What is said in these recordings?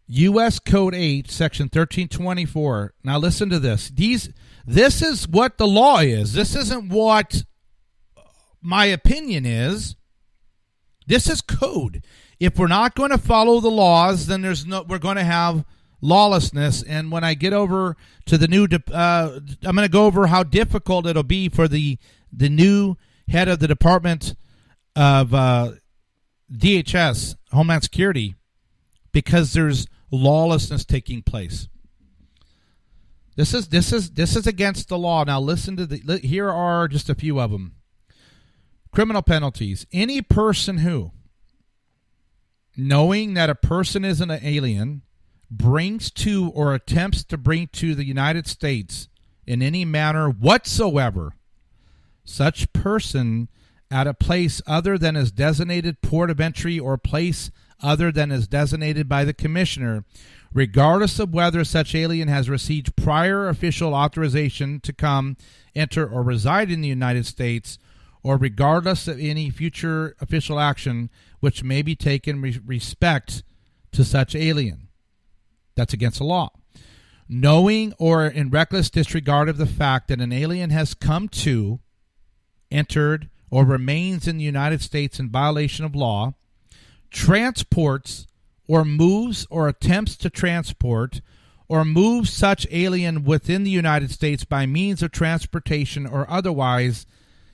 U.S. Code 8, Section 1324. Now listen to this. This is what the law is. This isn't what my opinion is. This is code. If we're not going to follow the laws, then we're going to have lawlessness. And when I get over to the new, I'm going to go over how difficult it'll be for the new head of the Department of DHS, Homeland Security, because there's lawlessness taking place. This is against the law. Now listen to here are just a few of them. Criminal penalties. Any person who, knowing that a person is an alien, brings to or attempts to bring to the United States in any manner whatsoever such person at a place other than is designated port of entry or place other than is designated by the commissioner, regardless of whether such alien has received prior official authorization to come, enter, or reside in the United States, or regardless of any future official action which may be taken respect to such alien. That's against the law. Knowing or in reckless disregard of the fact that an alien has come to, entered, or remains in the United States in violation of law, transports or moves or attempts to transport or move such alien within the United States by means of transportation or otherwise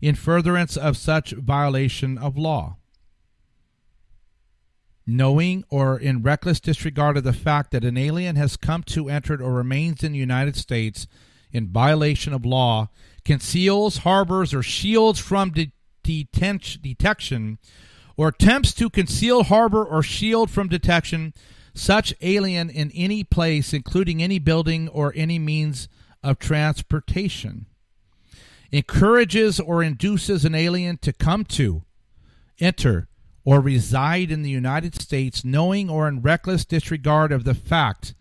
in furtherance of such violation of law. Knowing or in reckless disregard of the fact that an alien has come to, entered, or remains in the United States in violation of law, conceals, harbors, or shields from detection, or attempts to conceal, harbor, or shield from detection such alien in any place, including any building or any means of transportation. Encourages or induces an alien to come to, enter, or reside in the United States, knowing or in reckless disregard of the fact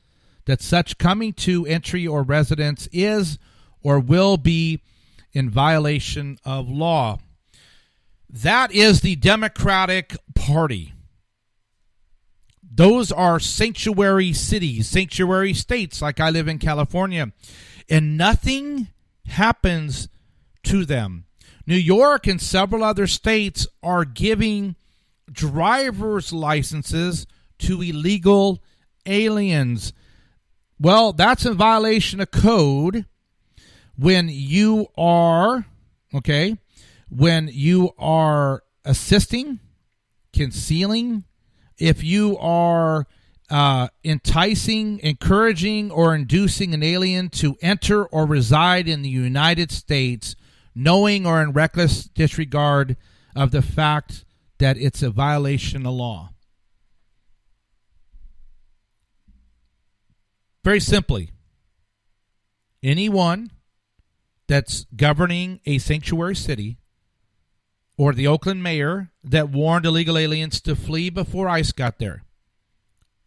that such coming to, entry, or residence is or will be in violation of law. That is the Democratic Party. Those are sanctuary cities, sanctuary states, like I live in California, and nothing happens to them. New York and several other states are giving driver's licenses to illegal aliens. Well, that's in violation of code when you are, when you are assisting, concealing, if you are enticing, encouraging, or inducing an alien to enter or reside in the United States, knowing or in reckless disregard of the fact that it's a violation of law. Very simply, anyone that's governing a sanctuary city or the Oakland mayor that warned illegal aliens to flee before ICE got there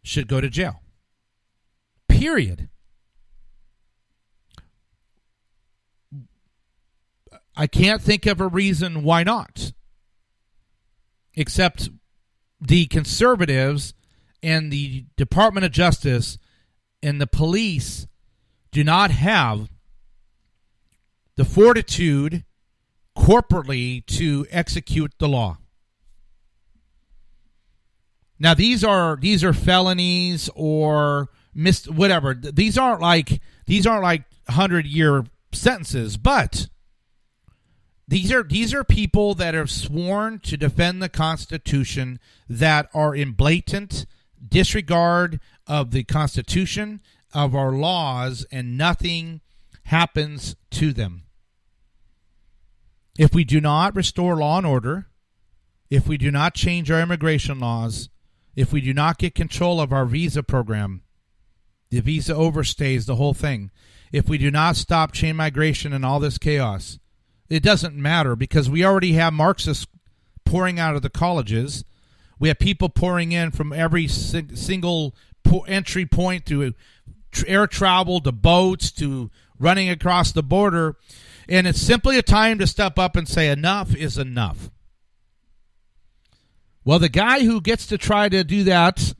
should go to jail. Period. I can't think of a reason why not, except the conservatives and the Department of Justice and the police do not have the fortitude corporately to execute the law. Now these are felonies or whatever. These aren't like 100-year sentences, but these are people that are sworn to defend the Constitution that are in blatant disregard of the Constitution, of our laws, and nothing happens to them. If we do not restore law and order, if we do not change our immigration laws, if we do not get control of our visa program, the visa overstays the whole thing. If we do not stop chain migration and all this chaos, it doesn't matter because we already have Marxists pouring out of the colleges. We have people pouring in from every single entry point to air travel to boats to running across the border. And it's simply a time to step up and say enough is enough. Well, the guy who gets to try to do that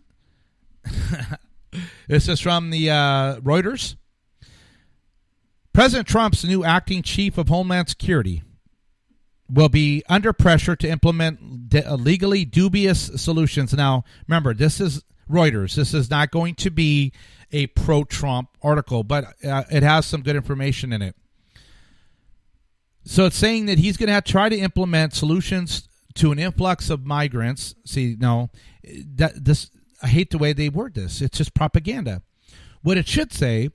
This is from the Reuters. President Trump's new acting chief of Homeland Security will be under pressure to implement legally dubious solutions. Now, remember, this is Reuters. This is not going to be a pro-Trump article, but it has some good information in it. So it's saying that he's going to have to try to implement solutions to an influx of migrants. See, no, I hate the way they word this. It's just propaganda. What it should say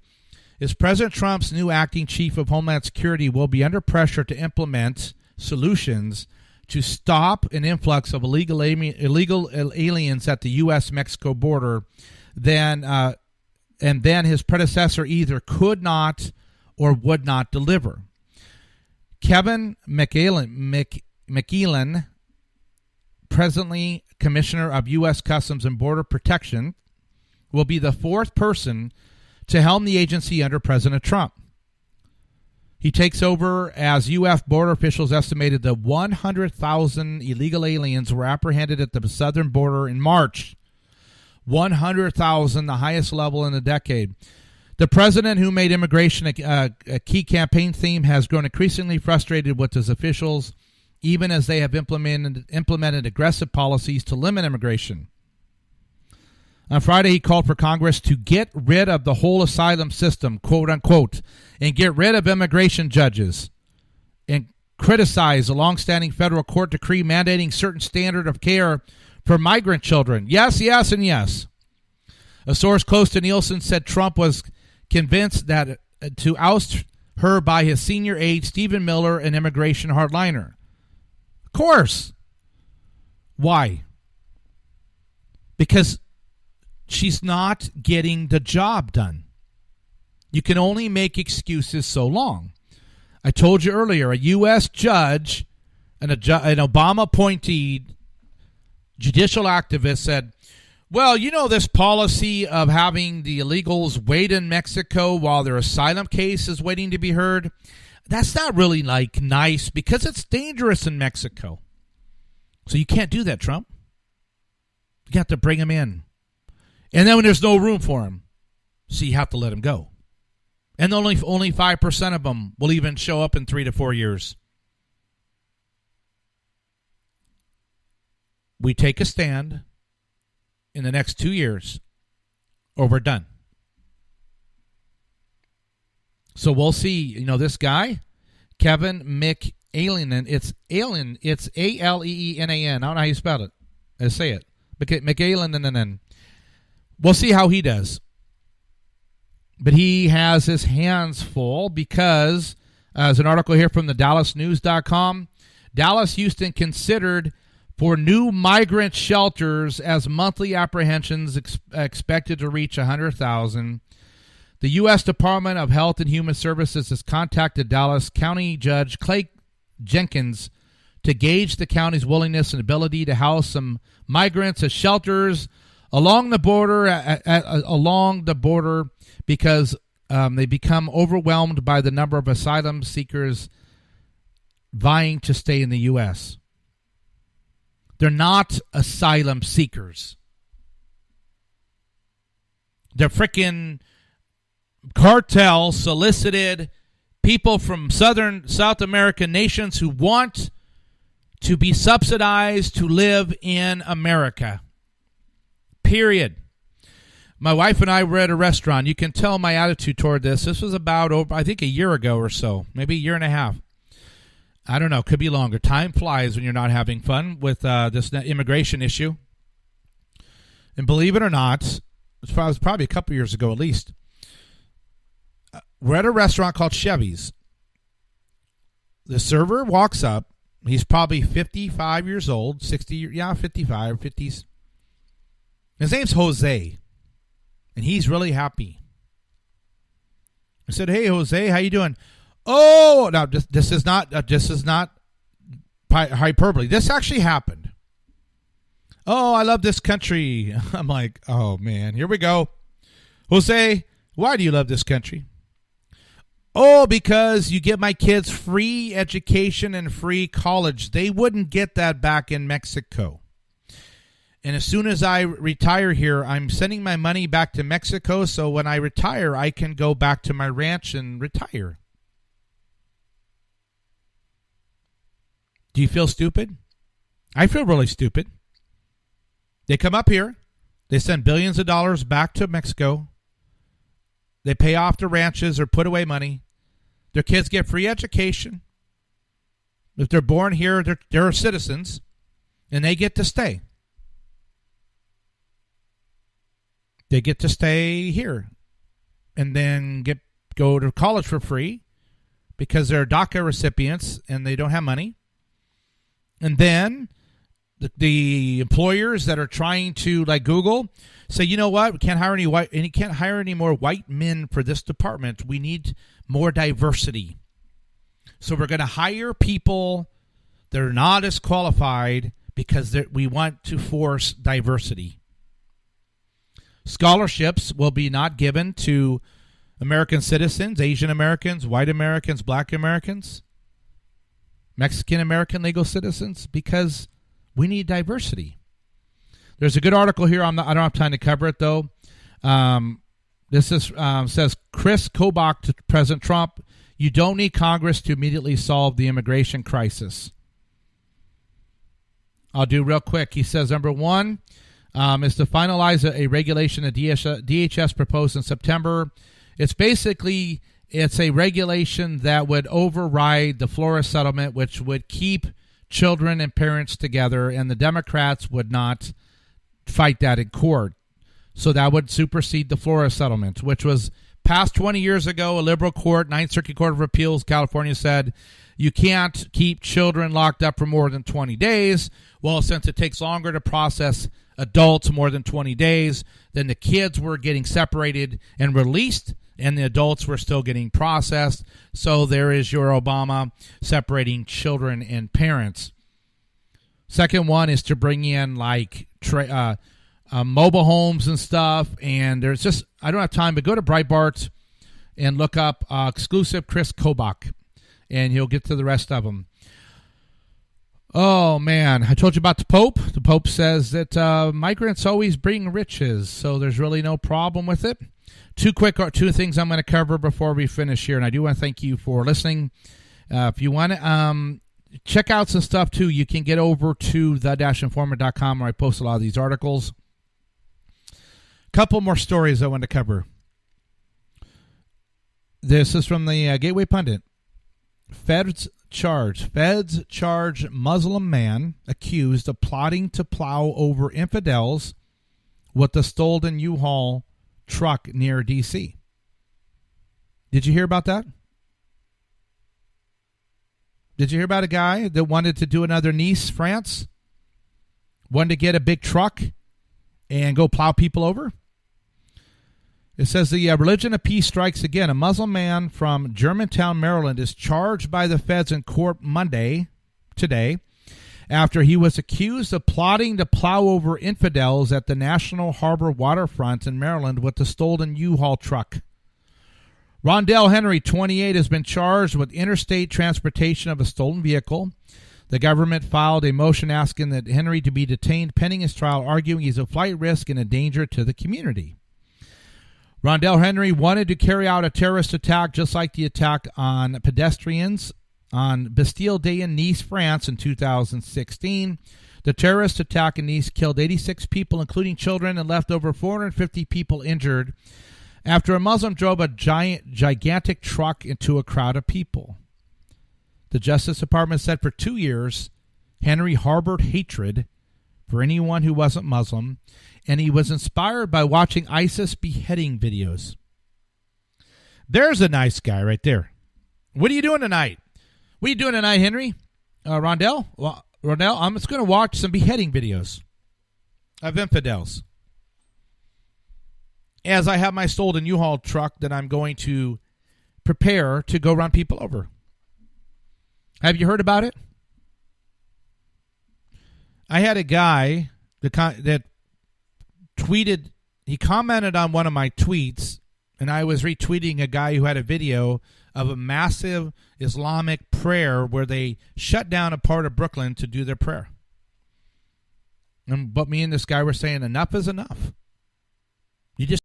is President Trump's new acting chief of Homeland Security will be under pressure to implement solutions to stop an influx of illegal aliens at the U.S.-Mexico border. And then his predecessor either could not or would not deliver. Kevin McElan, presently Commissioner of U.S. Customs and Border Protection, will be the fourth person to helm the agency under President Trump. He takes over as U.S. border officials estimated that 100,000 illegal aliens were apprehended at the southern border in March. 100,000, the highest level in a decade. The president, who made immigration a key campaign theme, has grown increasingly frustrated with his officials, even as they have implemented aggressive policies to limit immigration. On Friday, he called for Congress to get rid of the whole asylum system, quote unquote, and get rid of immigration judges, and criticize a longstanding federal court decree mandating certain standard of care for migrant children. Yes, yes, and yes. A source close to Nielsen said Trump was convinced that to oust her by his senior aide, Stephen Miller, an immigration hardliner. Of course. Why? Because she's not getting the job done. You can only make excuses so long. I told you earlier, a U.S. judge, an Obama appointee judicial activist said, well, you know, this policy of having the illegals wait in Mexico while their asylum case is waiting to be heard, that's not really nice because it's dangerous in Mexico. So you can't do that, Trump. You have to bring them in. And then when there's no room for them, so you have to let them go. And only 5% of them will even show up in 3 to 4 years. We take a stand in the next 2 years, or we're done. So we'll see. You know, this guy, Kevin McAleenan, it's Alien, it's Aleenan. I don't know how you spell it. I say it. McAleenan. We'll see how he does. But he has his hands full because, as an article here from the DallasNews.com, Dallas, Houston considered for new migrant shelters as monthly apprehensions expected to reach 100,000. The U.S. Department of Health and Human Services has contacted Dallas County Judge Clay Jenkins to gauge the county's willingness and ability to house some migrants at shelters along the border, because they become overwhelmed by the number of asylum seekers vying to stay in the U.S. They're not asylum seekers. They're freaking cartel solicited people from South American nations who want to be subsidized to live in America. Period. My wife and I were at a restaurant. You can tell my attitude toward this. This was about, I think, a year ago or so, maybe a year and a half. I don't know. Could be longer. Time flies when you're not having fun with this immigration issue. And believe it or not, it was probably a couple years ago at least. We're at a restaurant called Chevy's. The server walks up. He's probably 55 years old, 60, 55, 50s. His name's Jose, and he's really happy. I said, "Hey, Jose, how you doing?" Oh, now this is not hyperbole. This actually happened. Oh, I love this country. I'm like, oh man, here we go. Jose, why do you love this country? Oh, because you get my kids free education and free college. They wouldn't get that back in Mexico. And as soon as I retire here, I'm sending my money back to Mexico, so when I retire, I can go back to my ranch and retire. Do you feel stupid? I feel really stupid. They come up here. They send billions of dollars back to Mexico. They pay off the ranches or put away money. Their kids get free education. If they're born here, they're citizens, and they get to stay. They get to stay here and then go to college for free because they're DACA recipients and they don't have money. And then the employers that are trying to, like Google, say, you know what, we can't hire any more white men for this department. We need more diversity. So we're going to hire people that are not as qualified because we want to force diversity. Scholarships will be not given to American citizens, Asian Americans, white Americans, black Americans, Mexican American legal citizens, because we need diversity. There's a good article here. I don't have time to cover it, though. This says, Chris Kobach to President Trump, you don't need Congress to immediately solve the immigration crisis. I'll do real quick. He says, number one, is to finalize a regulation that DHS proposed in September. It's a regulation that would override the Flores settlement, which would keep children and parents together, and the Democrats would not fight that in court. So that would supersede the Flores settlement, which was passed 20 years ago. A liberal court, Ninth Circuit Court of Appeals, California, said you can't keep children locked up for more than 20 days. Well, since it takes longer to process adults more than 20 days, then the kids were getting separated and released, and the adults were still getting processed. So there is your Obama separating children and parents. Second one is to bring in like mobile homes and stuff. And there's just, I don't have time, but go to Breitbart and look up exclusive Chris Kobach, and you'll get to the rest of them. Oh, man. I told you about the Pope. The Pope says that migrants always bring riches, so there's really no problem with it. Two things I'm going to cover before we finish here, and I do want to thank you for listening. If you want to check out some stuff, too, you can get over to the-informant.com where I post a lot of these articles. Couple more stories I want to cover. This is from the Gateway Pundit. Feds charge Muslim man accused of plotting to plow over infidels with a stolen U-Haul truck near D.C. Did you hear about that? Did you hear about a guy that wanted to do another Nice, France? Wanted to get a big truck and go plow people over? It says the religion of peace strikes again. A Muslim man from Germantown, Maryland, is charged by the feds in court today, after he was accused of plotting to plow over infidels at the National Harbor waterfront in Maryland with the stolen U-Haul truck. Rondell Henry, 28, has been charged with interstate transportation of a stolen vehicle. The government filed a motion asking that Henry to be detained pending his trial, arguing he's a flight risk and a danger to the community. Rondell Henry wanted to carry out a terrorist attack just like the attack on pedestrians on Bastille Day in Nice, France in 2016. The terrorist attack in Nice killed 86 people, including children, and left over 450 people injured after a Muslim drove a gigantic truck into a crowd of people. The Justice Department said for 2 years, Henry harbored hatred for anyone who wasn't Muslim, and he was inspired by watching ISIS beheading videos. There's a nice guy right there. What are you doing tonight? What are you doing tonight, Henry? Rondell? Well, Rondell, I'm just going to watch some beheading videos of infidels, as I have my stolen U-Haul truck that I'm going to prepare to go run people over. Have you heard about it? I had a guy that tweeted, he commented on one of my tweets, and I was retweeting a guy who had a video of a massive Islamic prayer where they shut down a part of Brooklyn to do their prayer. But me and this guy were saying enough is enough. You just